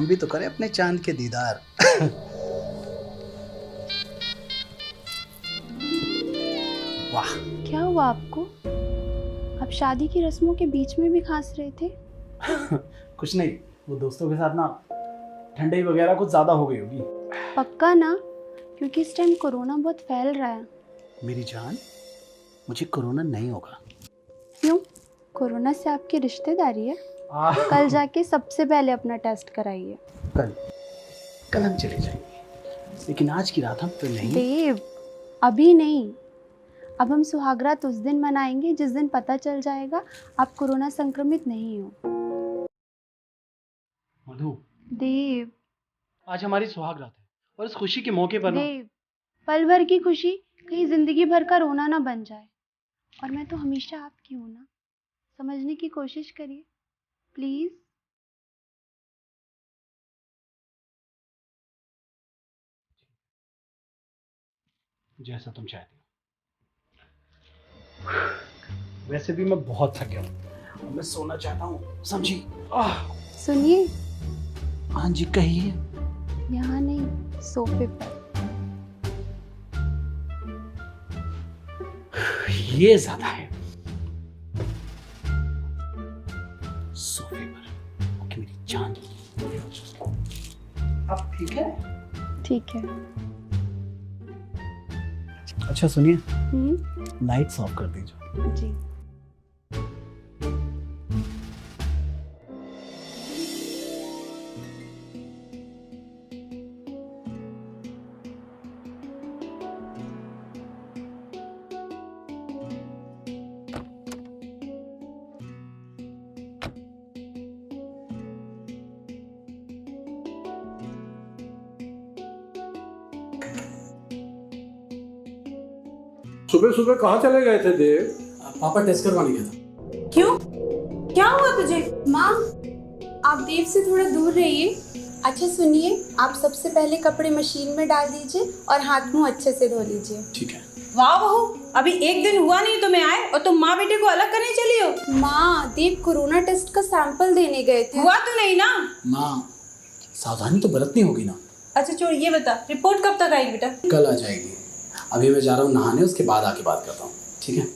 हम भी तो करें अपने चांद के दीदार। वाह, क्या हुआ आपको? आप शादी की रस्मों के बीच में भी खांस रहे थे? कुछ नहीं, वो दोस्तों के साथ ना ठंडाई वगैरह कुछ ज्यादा हो गई होगी। पक्का ना? क्योंकि इस टाइम कोरोना बहुत फैल रहा है। मेरी जान, मुझे कोरोना नहीं होगा। क्यों? कोरोना से आपकी रिश्तेदारी है? कल जाके सबसे पहले अपना टेस्ट कराइए। कल हम चले जाएंगे, लेकिन आज की रात हम तो नहीं। देव, अभी नहीं। अब हम सुहागरात उस दिन मनाएंगे जिस दिन पता चल जाएगा आप कोरोना संक्रमित नहीं हो। मधु, देव, आज हमारी सुहागरात है और इस खुशी के मौके पर ना। देव, पल भर की खुशी कहीं जिंदगी भर का रोना ना बन जाए। और मैं तो हमेशा आपकी हूं ना, समझने की कोशिश करिए प्लीज। जैसा तुम चाहती हो। वैसे भी मैं बहुत थक गया हूँ, मैं सोना चाहता हूँ, समझी? सुनिए, हाँ जी कहिए। यहाँ नहीं, सोफे पर। ये ज्यादा है। सोफे पर। ओके मेरी जान। अब ठीक है? ठीक है। अच्छा सुनिए, लाइट्स ऑफ कर दीजिए। जी। सुबह सुबह कहाँ चले गए थे देव? पापा टेस्ट करवाने गया था। क्यों? क्या हुआ तुझे? माँ, आप देव से थोड़ा दूर रहिए। अच्छा सुनिए, आप सबसे पहले कपड़े मशीन में डाल दीजिए और हाथ मुंह अच्छे से धो लीजिए। ठीक है। वाह बहू, अभी एक दिन हुआ नहीं तुम्हें आए और तुम माँ बेटे को अलग करने चली हो। माँ, देव कोरोना टेस्ट का सैंपल देने गए थे। हुआ तो नहीं ना? माँ, सावधानी तो बरतनी होगी ना। अच्छा छोड़, ये बता रिपोर्ट कब तक आएगी बेटा? कल आ जाएगी। अभी मैं जा रहा हूँ नहाने, उसके बाद आके बात करता हूँ, ठीक है?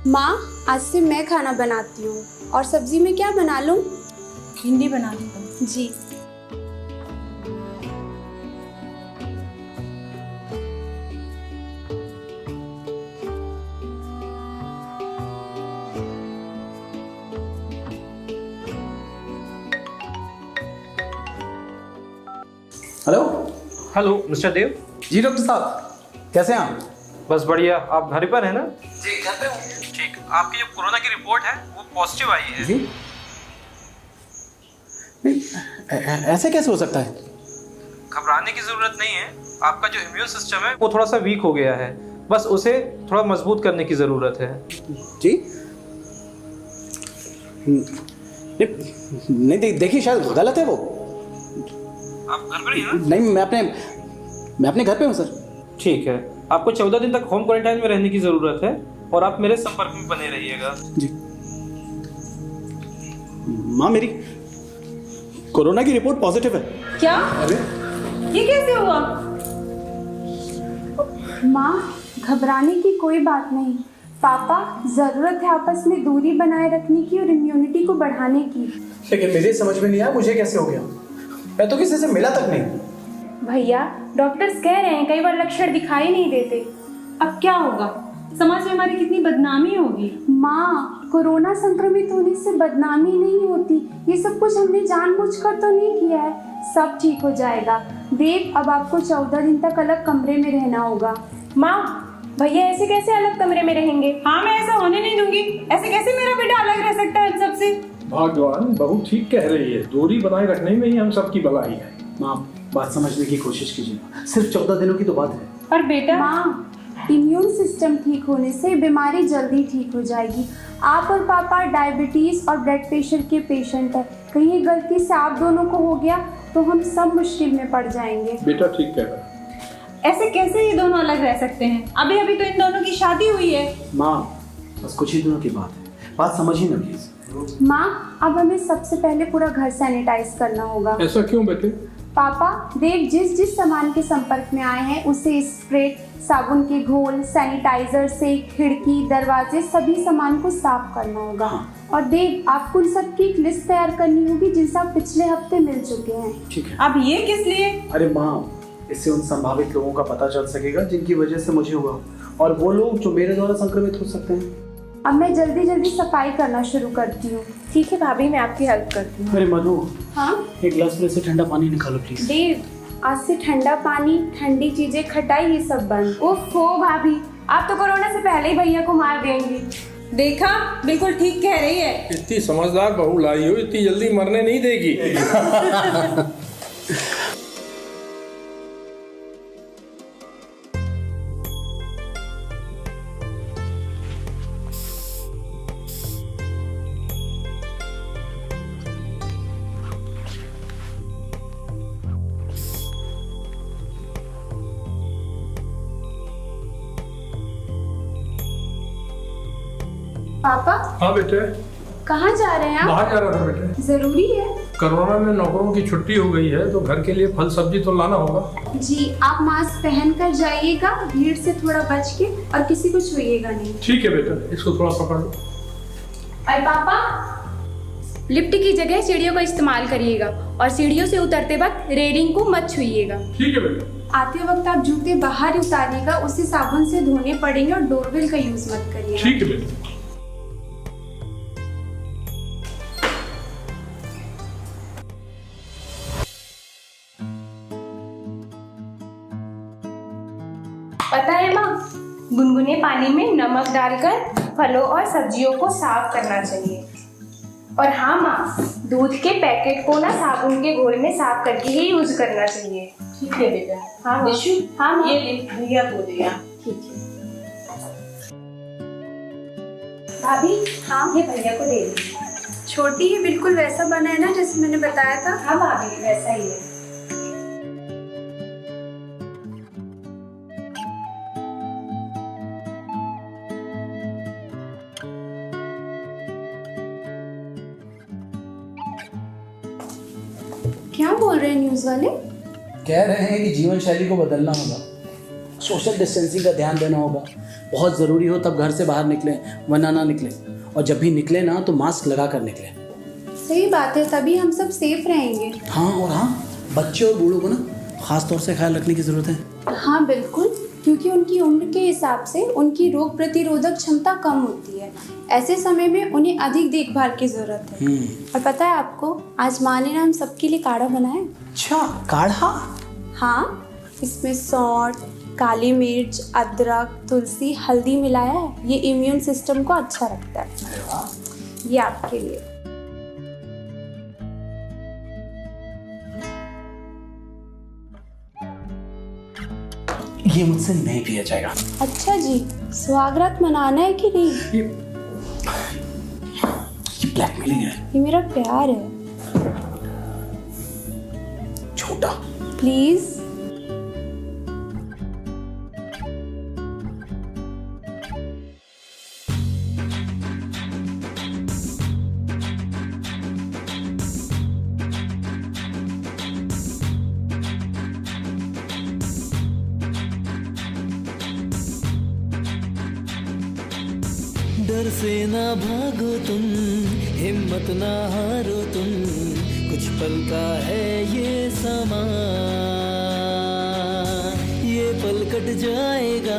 माँ, आज से मैं खाना बनाती हूँ। और सब्जी में क्या बना लूँ? भिंडी बना देता हूँ। जी। हेलो। हेलो मिस्टर देव। जी डॉक्टर साहब, कैसे हैं आप? बस बढ़िया, आप घर पर हैं ना? जी घर पे हूँ। ठीक, आपकी जो कोरोना की रिपोर्ट है वो पॉजिटिव आई है। जी? नहीं, ऐसे कैसे हो सकता है? घबराने की जरूरत नहीं है, आपका जो इम्यून सिस्टम है वो थोड़ा सा वीक हो गया है, बस उसे थोड़ा मजबूत करने की जरूरत है। जी? नहीं देखिए, शायद गलत है वो। आप घर पर ही हैं ना? नहीं, मैं अपने घर पे हूँ सर। ठीक है, आपको 14 दिन तक होम क्वारंटाइन में रहने की जरूरत है और आप मेरे संपर्क में बने रहिएगा। जी। माँ, मेरी कोरोना की रिपोर्ट पॉजिटिव है। क्या? अरे ये कैसे हुआ? माँ, घबराने की कोई बात नहीं। पापा, जरूरत है आपस में दूरी बनाए रखने की और इम्यूनिटी को बढ़ाने की। लेकिन मुझे समझ में नहीं आया मुझे कैसे हो गया। मैं तो किसी से मिला तक नहीं। भैया, डॉक्टर्स कह रहे हैं कई बार लक्षण दिखाई नहीं देते। अब क्या होगा? समाज में हमारी कितनी बदनामी होगी। माँ, कोरोना संक्रमित होने से बदनामी नहीं होती। ये सब कुछ हमने जानबूझकर तो नहीं किया है। सब ठीक हो जाएगा। देव, अब आपको 14 दिन तक अलग कमरे में रहना होगा। माँ, भैया ऐसे कैसे अलग कमरे में रहेंगे? हाँ, मैं ऐसा होने नहीं दूंगी। ऐसे कैसे मेरा बेटा अलग रह सकता है इन सबसे? भगवान, बहू ठीक कह रही है, दूरी बनाए रखने में ही हम सबकी भलाई है। माँ, बात समझने की कोशिश कीजिए, सिर्फ 14 दिनों की तो बात है। और बेटा? माँ, इम्यून सिस्टम ठीक होने से बीमारी जल्दी ठीक हो जाएगी। आप और पापा डायबिटीज और ब्लड प्रेशर के पेशेंट हैं। कहीं गलती से आप दोनों को हो गया तो हम सब मुश्किल में पड़ जाएंगे। बेटा ठीक कह रहा है। ऐसे कैसे ये दोनों अलग रह सकते हैं? अभी अभी तो इन दोनों की शादी हुई है। माँ, बस कुछ ही दिनों की बात है, बात समझिए ना प्लीज। माँ, अब हमें सबसे पहले पूरा घर सैनिटाइज करना होगा। ऐसा क्यों बेटे? पापा, देव जिस जिस सामान के संपर्क में आए हैं उसे स्प्रे, साबुन के घोल, सैनिटाइजर से खिड़की, दरवाजे सभी सामान को साफ करना होगा। और देव, आपको उन सब की एक लिस्ट तैयार करनी होगी जिनसे आप पिछले हफ्ते मिल चुके हैं। ठीक है। अब ये किस लिए? अरे माँ, इससे उन संभावित लोगों का पता चल सकेगा जिनकी वजह से मुझे हुआ, और वो लोग जो मेरे द्वारा संक्रमित हो सकते हैं। अब मैं जल्दी जल्दी सफाई करना शुरू करती हूँ। ठीक है भाभी, मैं आपकी हेल्प करती हूँ। अरे मधु, हाँ एक गिलास में से ठंडा पानी निकालो प्लीज। देव, आज से ठंडा पानी, ठंडी चीजें, खटाई, ये सब बंद। ओफो भाभी, आप तो कोरोना से पहले ही भैया को मार देंगी। देखा, बिल्कुल ठीक कह रही है। इतनी समझदार बहू लाई हो, इतनी जल्दी मरने नहीं देगी। पापा, हाँ बेटे, कहाँ जा रहे हैं आप? बाहर जा रहा था बेटे। जरूरी है? कोरोना में नौकरों की छुट्टी हो गई है तो घर के लिए फल सब्जी तो लाना होगा। जी, आप मास्क पहन कर जाइएगा, भीड़ से थोड़ा बच के, और किसी को छुइएगा नहीं। ठीक है बेटा, इसको थोड़ा पकड़ लो। अरे पापा, लिफ्ट की जगह सीढ़ियों का इस्तेमाल करिएगा और सीढ़ियों से उतरते वक्त रेलिंग को मत छुइएगा। ठीक है बेटा। आते वक्त आप जूते बाहर ही उतारिएगा, उसे साबुन से धोने पड़ेंगे, और डोरबेल का यूज मत करिएगा। ठीक है बेटा। पता है माँ, गुनगुने पानी में नमक डालकर फलों और सब्जियों को साफ करना चाहिए। और हाँ माँ, दूध के पैकेट को ना साबुन के घोल में साफ करके ही यूज करना चाहिए। ठीक है बेटा। हाँ निशु, हाँ माँ। ये ले भैया को दिया। ठीक है भाभी, हाँ ये भैया को दे दी। छोटी ही बिल्कुल वैसा बना है ना जैसे मैंने बताया था। हाँ भाभी, वैसा ही है। क्या बोल रहे हैं न्यूज वाले? कह रहे हैं कि जीवन शैली को बदलना होगा, सोशल डिस्टेंसिंग का ध्यान देना होगा, बहुत ज़रूरी हो तब घर से बाहर निकलें, वरना ना निकलें, और जब भी निकले ना तो मास्क लगा कर निकलें। सही बात है, तभी हम सब सेफ रहेंगे। हाँ, और हाँ, बच्चे और बूढ़ों को ना खास तौर से ख्याल रखने की ज़रूरत है। हाँ बिल्कुल, क्योंकि उनकी उम्र के हिसाब से उनकी रोग प्रतिरोधक क्षमता कम होती है। ऐसे समय में उन्हें अधिक देखभाल की जरूरत है। और पता है आपको, आज माँ ने ना हम सबके लिए काढ़ा बनाया। अच्छा, काढ़ा? हाँ, इसमें सौंठ, काली मिर्च, अदरक, तुलसी, हल्दी मिलाया है। ये इम्यून सिस्टम को अच्छा रखता है। ये आपके लिए। ये मुझसे नहीं पिया जाएगा। अच्छा जी, सुहागरात मनाना है कि नहीं? ये ब्लैकमेलिंग है। ये मेरा प्यार है। छोटा। प्लीज। डर से ना भागो तुम, हिम्मत ना हारो तुम, कुछ पल का है ये समा, ये पल कट जाएगा,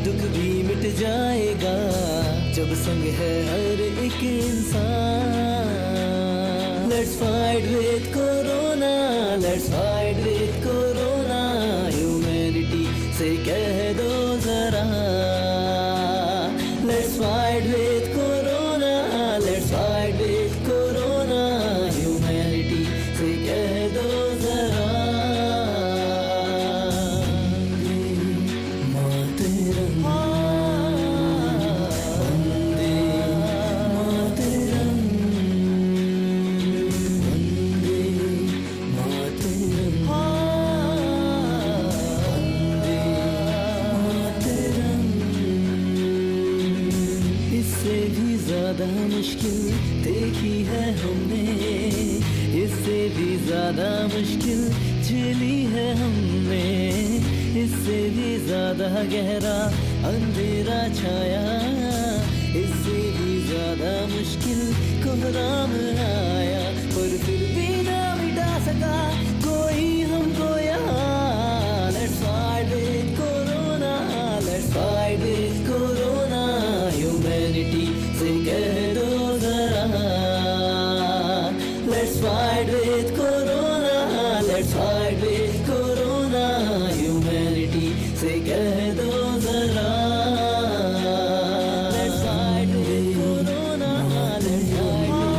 दुख भी मिट जाएगा, जब संग है हर एक इंसान। Let's fight with corona, let's fight with corona, humanity से कह दो जरा। Let's fight with corona, let's fight with corona, humanity से कह दो जरा। मातरम, वंदे मातरम। ज्यादा मुश्किल देखी है हमने, इससे भी ज्यादा मुश्किल झेली है हमने, इससे भी ज्यादा गहरा अंधेरा छाया, इससे भी ज्यादा मुश्किल कोहराम आया, पर फिर भी ना मिटा सका कोई हमको यहाँ। Let's fight with Corona, let's fight with Corona, humanity से कह दो जरा। Let's fight with Corona, let's fight with Corona, humanity से कह दो जरा। Let's fight with Corona, let's fight with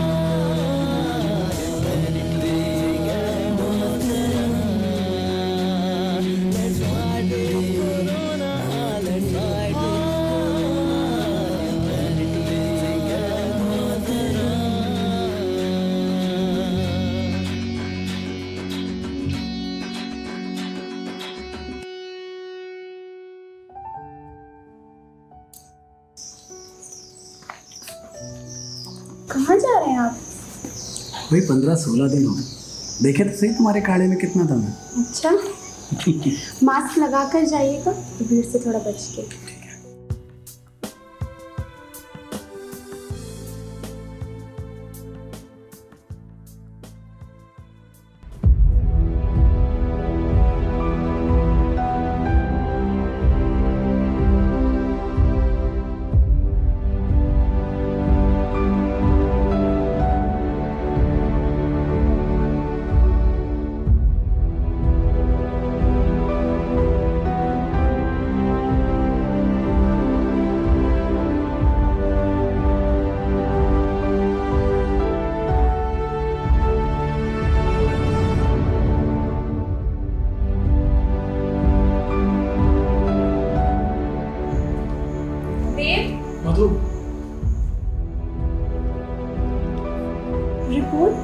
humanity से कह दो जरा। Let's fight with Corona, let's fight with Corona, humanity से कह दो जरा। कहाँ जा रहे हैं आप? वही 15-16 दिन हो गए। देखे तो सही तुम्हारे काढ़े में कितना दम है। अच्छा, मास्क लगा कर जाइएगा, भीड़ से थोड़ा बच के। मधु, रिपोर्ट?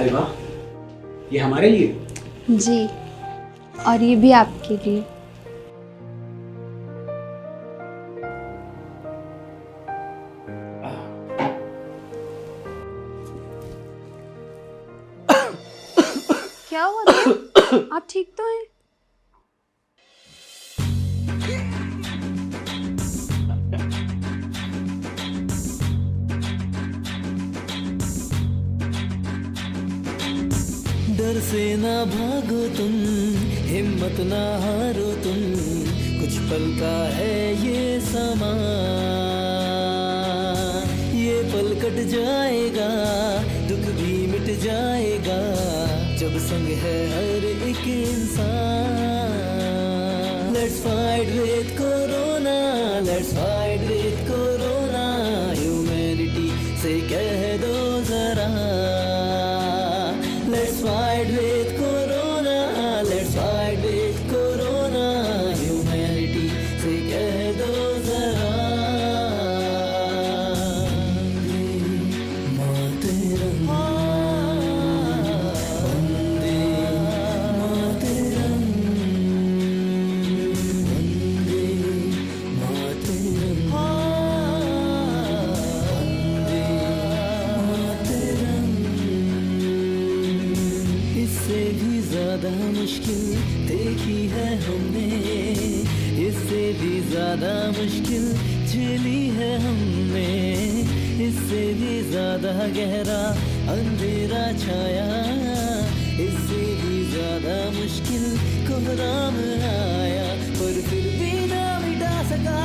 अरे वाह, ये हमारे लिए। जी, और ये भी आपके लिए। क्या हुआ देव? आप ठीक तो हैं? डर से ना भागो तुम, हिम्मत ना हारो तुम, कुछ पल का है ये समा, ये पल कट जाएगा, दुख भी मिट जाएगा, जब संग है हर एक इंसान। Let's fight with Corona, let's fight with Corona, humanity से कह दो जरा। Let's fight with Corona, let's fight with Corona, humanity से कह दो जरा। मातरम, वंदे मातरम, वंदे मातरम, वंदे मातरम। इससे भी ज्यादा मुश्किल देखी है हमने, इससे भी ज्यादा मुश्किल झेली है हमने, इससे भी ज्यादा गहरा अंधेरा छाया, इससे भी ज्यादा मुश्किल कोहराम आया, पर फिर भी ना मिटा सका